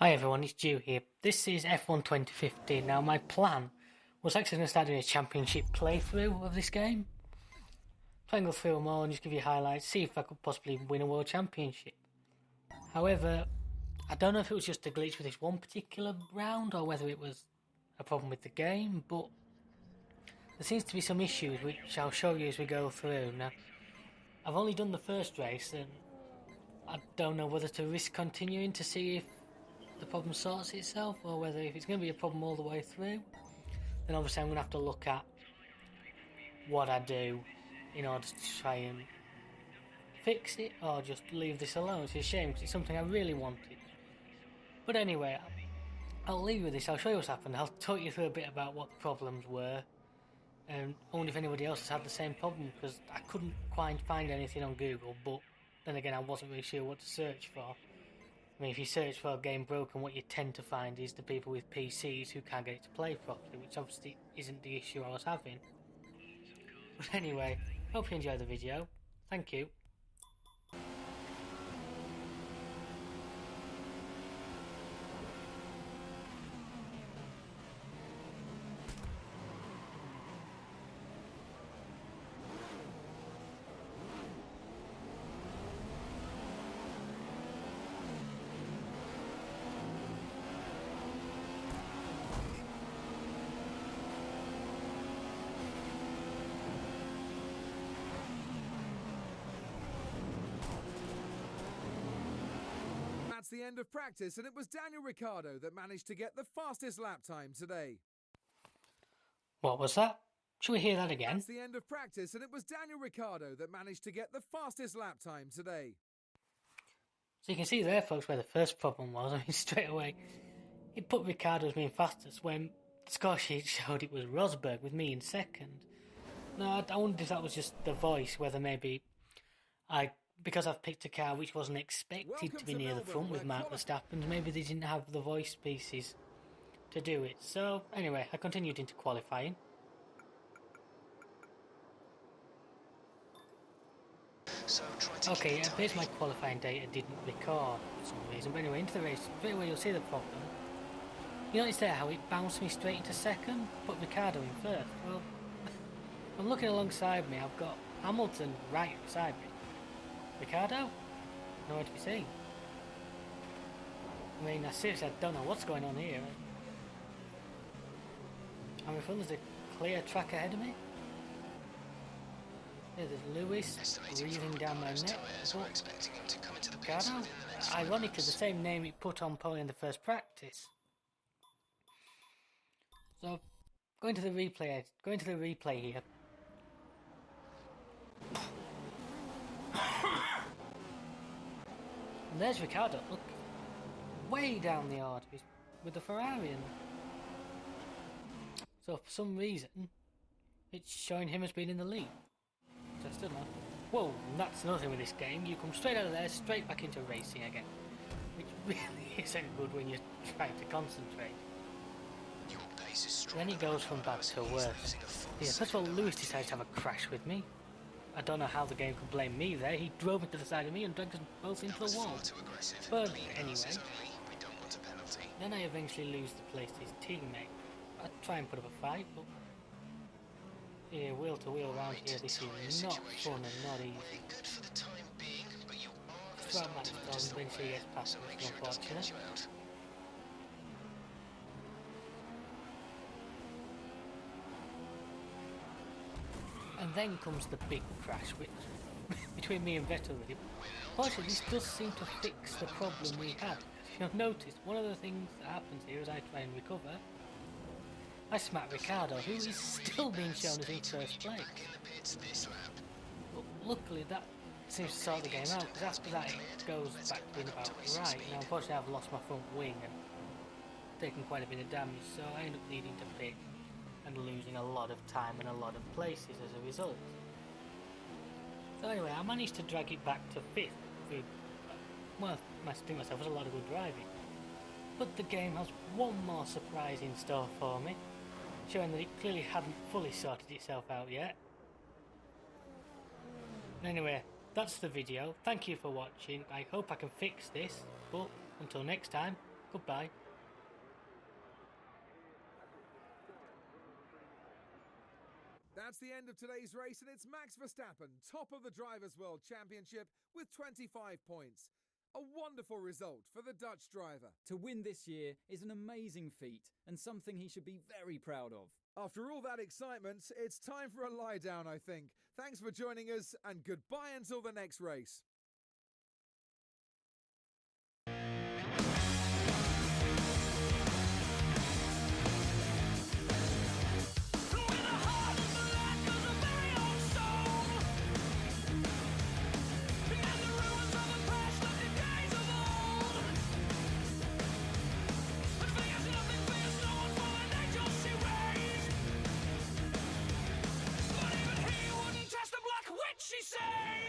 Hi everyone, it's Jew here. This is F1 2015. Now my plan was actually going to start doing a championship playthrough of this game. Try and go through them all and just give you highlights, see if I could possibly win a world championship. However, I don't know if it was just a glitch with this one particular round or whether it was a problem with the game, but there seems to be some issues which I'll show you as we go through. Now, I've only done the first race and I don't know whether to risk continuing to see if the problem sorts itself or whether if it's going to be a problem all the way through, then obviously I'm going to have to look at what I do in order to try and fix it or just leave this alone. It's a shame because it's something I really wanted. But anyway, I'll leave you with this. I'll show you what's happened. I'll talk you through a bit about what the problems were and I wonder if anybody else has had the same problem, because I couldn't quite find anything on Google, but then again I wasn't really sure what to search for. I mean, if you search for a game broken, what you tend to find is the people with PCs who can't get it to play properly, which obviously isn't the issue I was having. But anyway, hope you enjoyed the video. Thank you. That's the end of practice, and it was Daniel Ricciardo that managed to get the fastest lap time today. What was that? Shall we hear that again? That's the end of practice, and it was Daniel Ricciardo that managed to get the fastest lap time today. So you can see there, folks, where the first problem was. I mean, straight away, it put Ricciardo as being fastest when the score sheet showed it was Rosberg with me in second. Now, I wondered if that was just the voice, whether maybe because I've picked a car which wasn't expected to be near the front with Mark Verstappen, maybe they didn't have the voice pieces to do it. So anyway, I continued into qualifying. Okay, it appears my qualifying data didn't record for some reason, but anyway, into the race, straight away you'll see the problem. You notice there how it bounced me straight into second, put Ricciardo in first. Well, I'm looking alongside me, I've got Hamilton right beside me. Ricciardo? Nowhere to be seen. I mean, I seriously don't know what's going on here. I'm in front, there's a clear track ahead of me. There's Lewis breathing down my neck. Ricciardo? Ironically, the same name he put on pole in the first practice. So, going to the replay here. And there's Ricciardo, look, way down the order with the Ferrari. So for some reason, it's showing him as being in the lead. So I still know. Whoa, that's another thing with this game. You come straight out of there, straight back into racing again. Which really isn't good when you're trying to concentrate. Then he goes from bad to worse. Yeah, first of all, Lewis decides to have a crash with me. I don't know how the game could blame me there. He drove into the side of me and dragged us both into the wall. But anyway, then I eventually lose the place to his teammate. I try and put up a fight, but yeah, wheel to wheel around here, this is not fun and not easy. Throughout match does eventually gets past me, which is unfortunate. And then comes the big crash between me and Vettel. Fortunately, this does seem to fix the problem we had. If you'll notice, one of the things that happens here as I try and recover, I smack Ricciardo, who is still being shown as in first place. But luckily that seems to sort the game out, because after that it goes back to being about right. Now unfortunately I've lost my front wing and taken quite a bit of damage, so I end up needing to pit and losing a lot of time and a lot of places as a result. So anyway, I managed to drag it back to 5th through, well, I think myself was a lot of good driving. But the game has one more surprise in store for me, showing that it clearly hadn't fully sorted itself out yet. Anyway, that's the video. Thank you for watching. I hope I can fix this, but until next time, Goodbye. That's the end of today's race, and it's Max Verstappen, top of the Drivers' World Championship with 25 points. A wonderful result for the Dutch driver. To win this year is an amazing feat and something he should be very proud of. After all that excitement, it's time for a lie down, I think. Thanks for joining us, and goodbye until the next race. She said